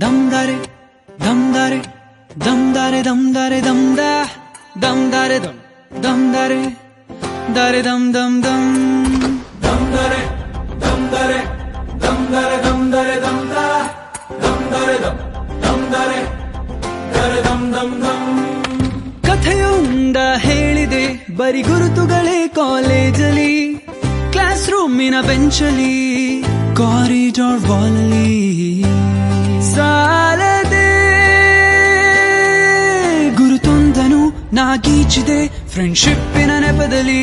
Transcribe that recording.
ದಮ್ದಾರೆ ದಮ್ದಾರೆ ದಮ್ದಾರೆ ದಮ್ದಾರೆ ದಮ್ದ ದಮ್ದಾರೆ ದಮ್ ದಮ್ದಾರೆ ದಾರೆ ದಮ್ ದಮ್ ದಮ್ ದಮ್ದಾರೆ ದಮ್ದಾರೆ ದಮ್ದಾರೆ ದಮ್ದಾರೆ ದಮ್ದ ದಮ್ದಾರೆ ದಮ್ ದಮ್ದಾರೆ ದಾರೆ ದಮ್ ದಮ್ ದಮ್. ಕಥೆಯೊಂದ ಹೇಳಿದೆ ಬರಿ ಗುರುತುಗಳೇ ಕಾಲೇಜಲ್ಲಿ, ಕ್ಲಾಸ್ ರೂಮಿನ ಬೆಂಚಲ್ಲಿ, ಕಾರಿಡಾರ್ ವಾಲಲ್ಲಿ ಸಾಲದೆ ಗುರುತೊಂದನು ನಾಗೀಚಿದೆ ಫ್ರೆಂಡ್ಶಿಪ್ಪಿನ ನೆಪದಲ್ಲಿ.